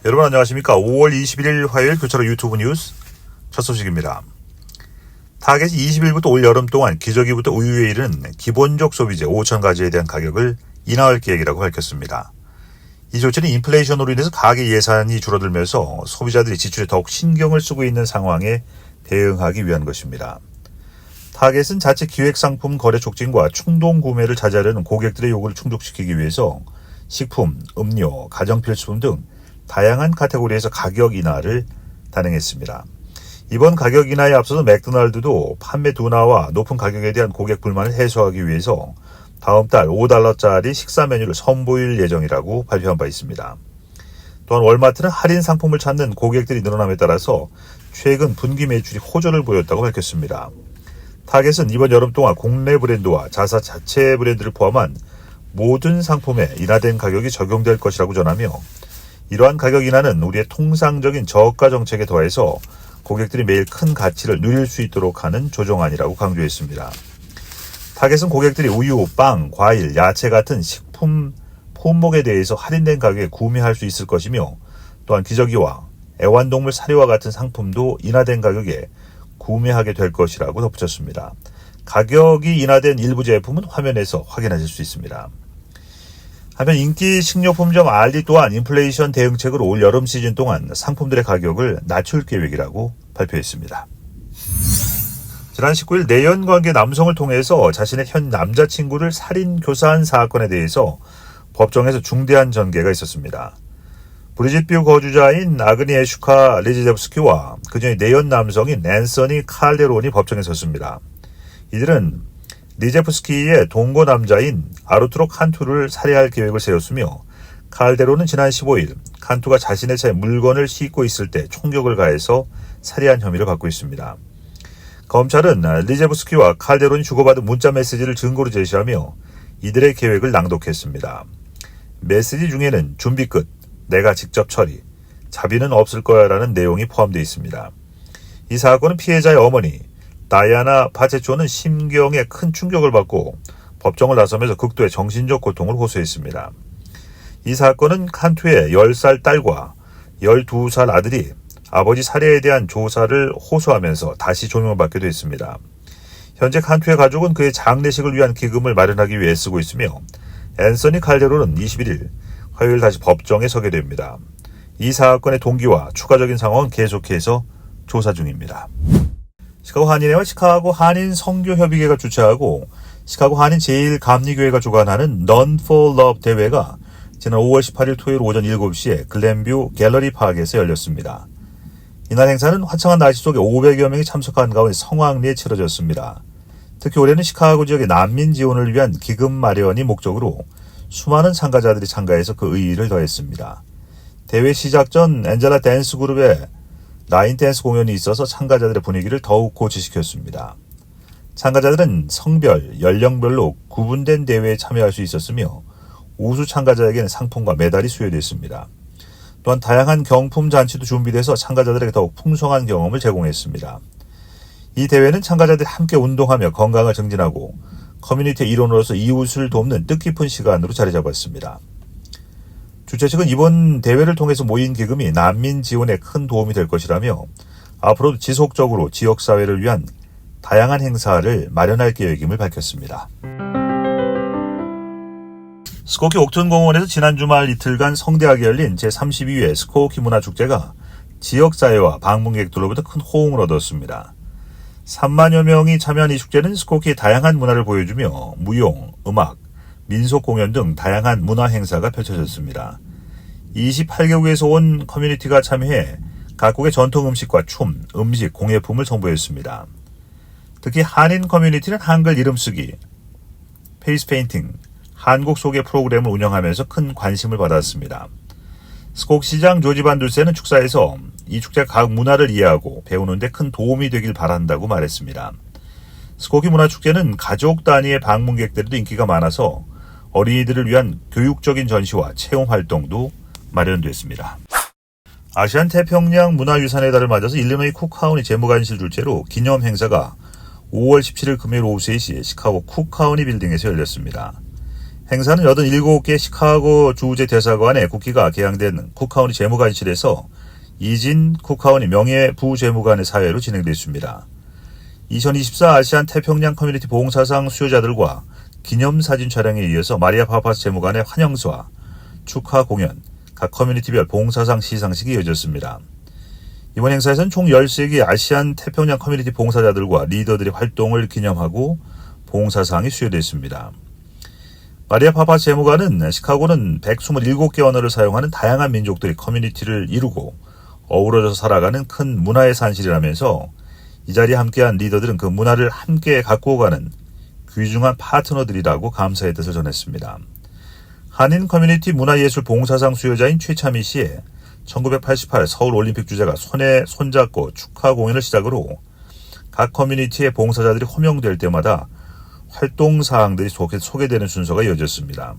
여러분 안녕하십니까. 5월 21일 화요일 교차로 유튜브 뉴스 첫 소식입니다. 타겟이 20일부터 올 여름 동안 기저귀부터 우유에 이르는 기본적 소비재 5,000가지에 대한 가격을 인하할 계획이라고 밝혔습니다. 이 조치는 인플레이션으로 인해서 가계 예산이 줄어들면서 소비자들이 지출에 더욱 신경을 쓰고 있는 상황에 대응하기 위한 것입니다. 타겟은 자체 기획상품 거래 촉진과 충동 구매를 자제하려는 고객들의 요구를 충족시키기 위해서 식품, 음료, 가정필수품 등 다양한 카테고리에서 가격 인하를 단행했습니다. 이번 가격 인하에 앞서서 맥도날드도 판매 둔화와 높은 가격에 대한 고객 불만을 해소하기 위해서 다음 달 $5짜리 식사 메뉴를 선보일 예정이라고 발표한 바 있습니다. 또한 월마트는 할인 상품을 찾는 고객들이 늘어남에 따라서 최근 분기 매출이 호전을 보였다고 밝혔습니다. 타겟은 이번 여름 동안 국내 브랜드와 자사 자체 브랜드를 포함한 모든 상품에 인하된 가격이 적용될 것이라고 전하며 이러한 가격 인하는 우리의 통상적인 저가 정책에 더해서 고객들이 매일 큰 가치를 누릴 수 있도록 하는 조정안이라고 강조했습니다. 타겟은 고객들이 우유, 빵, 과일, 야채 같은 식품 품목에 대해서 할인된 가격에 구매할 수 있을 것이며 또한 기저귀와 애완동물 사료와 같은 상품도 인하된 가격에 구매하게 될 것이라고 덧붙였습니다. 가격이 인하된 일부 제품은 화면에서 확인하실 수 있습니다. 한편 인기 식료품점 알디 또한 인플레이션 대응책으로 올 여름 시즌 동안 상품들의 가격을 낮출 계획이라고 발표했습니다. 지난 19일 내연관계 남성을 통해서 자신의 현 남자친구를 살인 교사한 사건에 대해서 법정에서 중대한 전개가 있었습니다. 브리짓뷰 거주자인 아그니 에슈카 리제프스키와 그녀의 내연 남성인 앤서니 칼데론이 법정에 섰습니다. 이들은 리제프스키의 동거 남자인 아르투로 칸투를 살해할 계획을 세웠으며 칼데론은 지난 15일 칸투가 자신의 차에 물건을 싣고 있을 때 총격을 가해서 살해한 혐의를 받고 있습니다. 검찰은 리제프스키와 칼데론이 주고받은 문자 메시지를 증거로 제시하며 이들의 계획을 낭독했습니다. 메시지 중에는 준비 끝, 내가 직접 처리, 자비는 없을 거야 라는 내용이 포함되어 있습니다. 이 사건은 피해자의 어머니 다이아나 파체초는 심경에 큰 충격을 받고 법정을 나서면서 극도의 정신적 고통을 호소했습니다. 이 사건은 칸투의 10살 딸과 12살 아들이 아버지 살해에 대한 조사를 호소하면서 다시 조명을 받게 됐습니다. 현재 칸투의 가족은 그의 장례식을 위한 기금을 마련하기 위해 쓰고 있으며 앤서니 칼데론은 21일 화요일 다시 법정에 서게 됩니다. 이 사건의 동기와 추가적인 상황은 계속해서 조사 중입니다. 시카고 한인회와 시카고 한인 선교협의회가 주최하고 시카고 한인 제1감리교회가 주관하는 None for Love 대회가 지난 5월 18일 토요일 오전 7시에 글렌뷰 갤러리 파크에서 열렸습니다. 이날 행사는 화창한 날씨 속에 500여 명이 참석한 가운데 성황리에 치러졌습니다. 특히 올해는 시카고 지역의 난민 지원을 위한 기금 마련이 목적으로 수많은 참가자들이 참가해서 그 의의를 더했습니다. 대회 시작 전 엔젤라 댄스 그룹의 라인 댄스 공연이 있어서 참가자들의 분위기를 더욱 고취시켰습니다. 참가자들은 성별, 연령별로 구분된 대회에 참여할 수 있었으며 우수 참가자에게는 상품과 메달이 수여됐습니다. 또한 다양한 경품 잔치도 준비돼서 참가자들에게 더욱 풍성한 경험을 제공했습니다. 이 대회는 참가자들이 함께 운동하며 건강을 증진하고 커뮤니티의 일원으로서 이웃을 돕는 뜻깊은 시간으로 자리 잡았습니다. 주최 측은 이번 대회를 통해서 모인 기금이 난민 지원에 큰 도움이 될 것이라며 앞으로도 지속적으로 지역사회를 위한 다양한 행사를 마련할 계획임을 밝혔습니다. 스코키 옥튼공원에서 지난 주말 이틀간 성대하게 열린 제32회 스코키 문화축제가 지역사회와 방문객들로부터 큰 호응을 얻었습니다. 3만여 명이 참여한 이 축제는 스코키의 다양한 문화를 보여주며 무용, 음악, 민속 공연 등 다양한 문화 행사가 펼쳐졌습니다. 28개국에서 온 커뮤니티가 참여해 각국의 전통 음식과 춤, 음식, 공예품을 선보였습니다. 특히 한인 커뮤니티는 한글 이름 쓰기, 페이스 페인팅, 한국 소개 프로그램을 운영하면서 큰 관심을 받았습니다. 스코키시장 조지 반둘세는 축사에서 이 축제가 각 문화를 이해하고 배우는 데 큰 도움이 되길 바란다고 말했습니다. 스코키 문화축제는 가족 단위의 방문객들도 인기가 많아서 어린이들을 위한 교육적인 전시와 체험 활동도 마련됐습니다. 아시안 태평양 문화유산의 달을 맞아서 일리노이 쿡카운티 재무관실 주최로 기념 행사가 5월 17일 금요일 오후 3시 시카고 쿡카운티 빌딩에서 열렸습니다. 행사는 87개 시카고 주재 대사관의 국기가 개양된 쿡카운티 재무관실에서 이진 쿡카운티 명예 부재무관의 사회로 진행됐습니다. 2024 아시안 태평양 커뮤니티 봉사상 수여자들과 기념사진 촬영에 이어서 마리아 파파스 재무관의 환영수와 축하 공연, 각 커뮤니티별 봉사상 시상식이 이어졌습니다. 이번 행사에서는 총 13개 아시안 태평양 커뮤니티 봉사자들과 리더들의 활동을 기념하고 봉사상이 수여됐습니다. 마리아 파파스 재무관은 시카고는 127개 언어를 사용하는 다양한 민족들의 커뮤니티를 이루고 어우러져서 살아가는 큰 문화의 산실이라면서 이 자리에 함께한 리더들은 그 문화를 함께 갖고 가는 귀중한 파트너들이라고 감사의 뜻을 전했습니다. 한인 커뮤니티 문화예술 봉사상 수여자인 최차미 씨의 1988 서울올림픽 주제가 손에 손잡고 축하 공연을 시작으로 각 커뮤니티의 봉사자들이 호명될 때마다 활동사항들이 소개되는 순서가 이어졌습니다.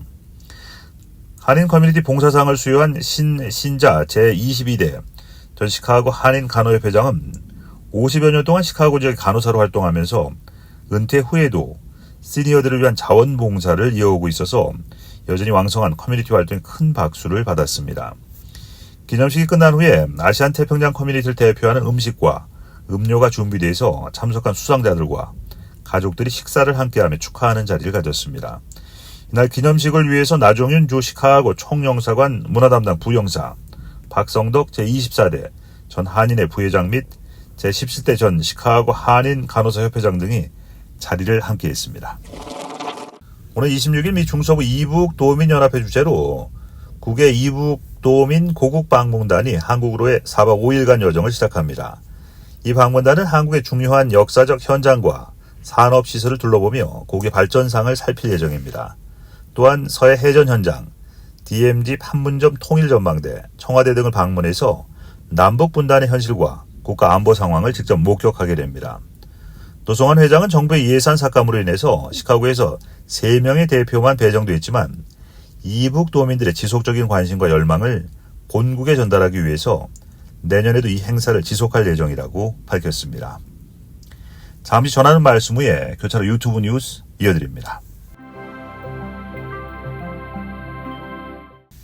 한인 커뮤니티 봉사상을 수여한 신자 제22대 전 시카고 한인 간호협회장은 50여 년 동안 시카고 지역의 간호사로 활동하면서 은퇴 후에도 시니어들을 위한 자원봉사를 이어오고 있어서 여전히 왕성한 커뮤니티 활동에 큰 박수를 받았습니다. 기념식이 끝난 후에 아시안 태평양 커뮤니티를 대표하는 음식과 음료가 준비돼서 참석한 수상자들과 가족들이 식사를 함께하며 축하하는 자리를 가졌습니다. 이날 기념식을 위해서 나종윤 주 시카고 총영사관 문화담당 부영사, 박성덕 제24대 전 한인회 부회장 및 제17대 전 시카고 한인 간호사 협회장 등이 자리를 함께했습니다. 오늘 26일 미 중서부 이북 도민연합회 주재로 국외 이북 도민 고국 방문단이 한국으로의 4박 5일간 여정을 시작합니다. 이 방문단은 한국의 중요한 역사적 현장과 산업시설을 둘러보며 고개 발전상을 살필 예정입니다. 또한 서해 해전 현장, DMZ 판문점 통일전망대, 청와대 등을 방문해서 남북분단의 현실과 국가안보 상황을 직접 목격하게 됩니다. 노성환 회장은 정부의 예산 삭감으로 인해서 시카고에서 3명의 대표만 배정돼 있지만 이북 도민들의 지속적인 관심과 열망을 본국에 전달하기 위해서 내년에도 이 행사를 지속할 예정이라고 밝혔습니다. 잠시 전하는 말씀 후에 교차로 유튜브 뉴스 이어드립니다.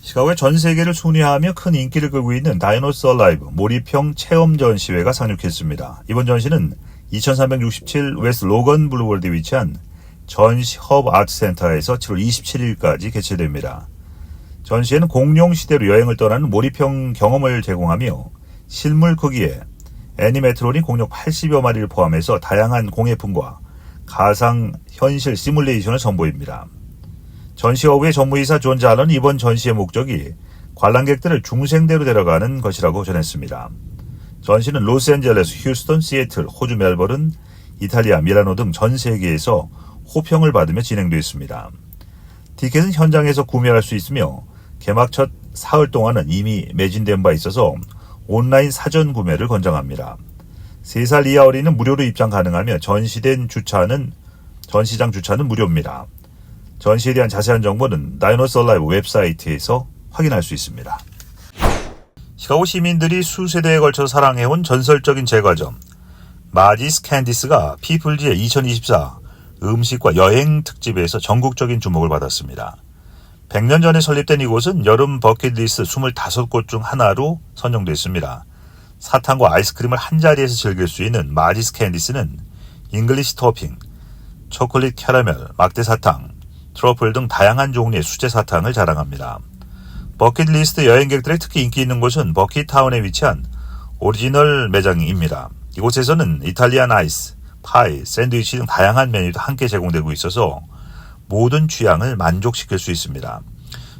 시카고의 전 세계를 순회하며 큰 인기를 끌고 있는 다이노소어 라이브 몰입형 체험 전시회가 상륙했습니다. 이번 전시는 2367 웨스트 로건 블루월드에 위치한 전시 허브 아트센터에서 7월 27일까지 개최됩니다. 전시회는 공룡 시대로 여행을 떠나는 몰입형 경험을 제공하며 실물 크기의 애니메트로닉 공룡 80여 마리를 포함해서 다양한 공예품과 가상 현실 시뮬레이션을 선보입니다. 전시허브의 전무이사 존 잘런은 이번 전시의 목적이 관람객들을 중생대로 데려가는 것이라고 전했습니다. 전시는 로스앤젤레스, 휴스턴, 시애틀, 호주 멜버른, 이탈리아, 밀라노 등 전 세계에서 호평을 받으며 진행되었습니다. 티켓은 현장에서 구매할 수 있으며 개막 첫 사흘 동안은 이미 매진된 바 있어서 온라인 사전 구매를 권장합니다. 3살 이하 어린이는 무료로 입장 가능하며 전시장 주차는 무료입니다. 전시에 대한 자세한 정보는 다이노소어 라이브 웹사이트에서 확인할 수 있습니다. 시카고 시민들이 수세대에 걸쳐 사랑해온 전설적인 제과점 마지스 캔디스가 피플지의 2024 음식과 여행 특집에서 전국적인 주목을 받았습니다. 100년 전에 설립된 이곳은 여름 버킷리스트 25곳 중 하나로 선정됐습니다. 사탕과 아이스크림을 한자리에서 즐길 수 있는 마지스 캔디스는 잉글리시 토핑, 초콜릿 캐러멜, 막대 사탕, 트러플 등 다양한 종류의 수제 사탕을 자랑합니다. 버킷리스트 여행객들의 특히 인기 있는 곳은 버킷타운에 위치한 오리지널 매장입니다. 이곳에서는 이탈리안 아이스, 파이, 샌드위치 등 다양한 메뉴도 함께 제공되고 있어서 모든 취향을 만족시킬 수 있습니다.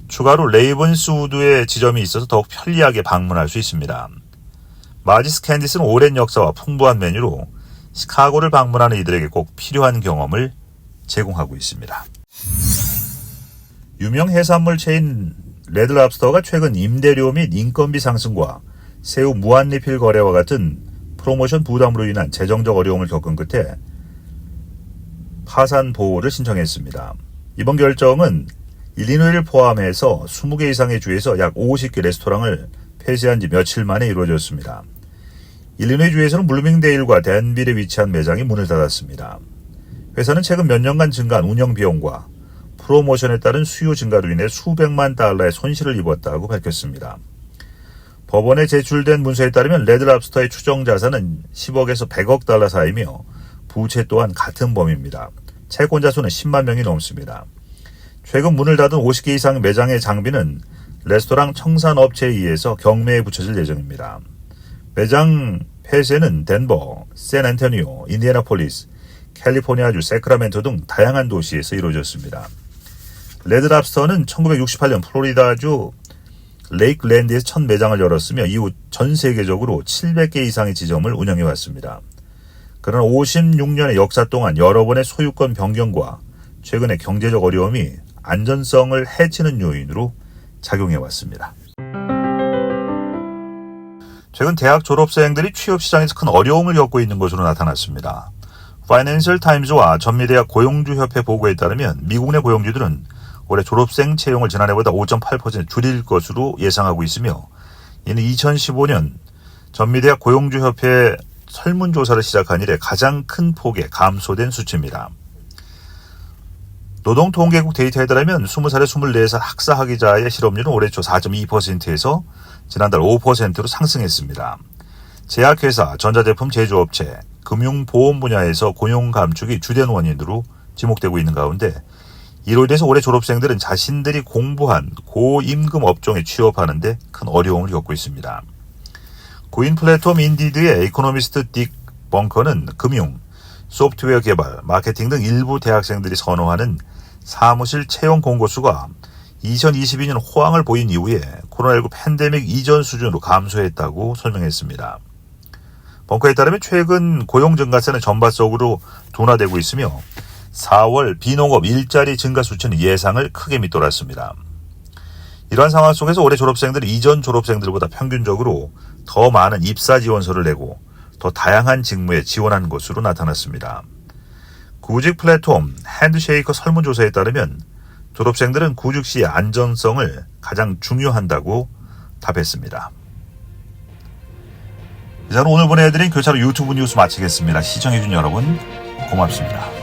추가로 레이븐스우드의 지점이 있어서 더욱 편리하게 방문할 수 있습니다. 마지스 캔디스는 오랜 역사와 풍부한 메뉴로 시카고를 방문하는 이들에게 꼭 필요한 경험을 제공하고 있습니다. 유명 해산물 체인 레드랍스터가 최근 임대료 및 인건비 상승과 새우 무한리필 거래와 같은 프로모션 부담으로 인한 재정적 어려움을 겪은 끝에 파산 보호를 신청했습니다. 이번 결정은 일리노이를 포함해서 20개 이상의 주에서 약 50개 레스토랑을 폐쇄한 지 며칠 만에 이루어졌습니다. 일리노이 주에서는 블루밍데일과 댄빌에 위치한 매장이 문을 닫았습니다. 회사는 최근 몇 년간 증가한 운영 비용과 프로모션에 따른 수요 증가로 인해 수백만 달러의 손실을 입었다고 밝혔습니다. 법원에 제출된 문서에 따르면 레드랍스터의 추정 자산은 10억에서 100억 달러 사이며 부채 또한 같은 범위입니다. 채권자 수는 10만 명이 넘습니다. 최근 문을 닫은 50개 이상 매장의 장비는 레스토랑 청산업체에 의해서 경매에 붙여질 예정입니다. 매장 폐쇄는 덴버, 샌안토니오, 인디애나폴리스, 캘리포니아주 세크라멘토 등 다양한 도시에서 이루어졌습니다. 레드랍스터는 1968년 플로리다주 레이크랜드에서 첫 매장을 열었으며 이후 전 세계적으로 700개 이상의 지점을 운영해왔습니다. 그러나 56년의 역사 동안 여러 번의 소유권 변경과 최근의 경제적 어려움이 안전성을 해치는 요인으로 작용해왔습니다. 최근 대학 졸업생들이 취업시장에서 큰 어려움을 겪고 있는 것으로 나타났습니다. 파이낸셜 타임즈와 전미대학 고용주협회 보고에 따르면 미국 내 고용주들은 올해 졸업생 채용을 지난해보다 5.8% 줄일 것으로 예상하고 있으며 이는 2015년 전미대학 고용주협회 설문조사를 시작한 이래 가장 큰 폭의 감소된 수치입니다. 노동통계국 데이터에 따르면 20살에 24살 학사학위자의 실업률은 올해 초 4.2%에서 지난달 5%로 상승했습니다. 제약회사, 전자제품 제조업체, 금융보험 분야에서 고용 감축이 주된 원인으로 지목되고 있는 가운데 이로 인해서 올해 졸업생들은 자신들이 공부한 고임금 업종에 취업하는 데 큰 어려움을 겪고 있습니다. 구인 플랫폼 인디드의 이코노미스트 딕 벙커는 금융, 소프트웨어 개발, 마케팅 등 일부 대학생들이 선호하는 사무실 채용 공고수가 2022년 호황을 보인 이후에 코로나19 팬데믹 이전 수준으로 감소했다고 설명했습니다. 벙커에 따르면 최근 고용 증가세는 전반적으로 둔화되고 있으며 4월 비농업 일자리 증가 수치는 예상을 크게 밑돌았습니다. 이러한 상황 속에서 올해 졸업생들은 이전 졸업생들보다 평균적으로 더 많은 입사 지원서를 내고 더 다양한 직무에 지원한 것으로 나타났습니다. 구직 플랫폼 핸드쉐이커 설문조사에 따르면 졸업생들은 구직 시의 안전성을 가장 중요한다고 답했습니다. 이상 오늘 보내드린 교차로 유튜브 뉴스 마치겠습니다. 시청해준 여러분 고맙습니다.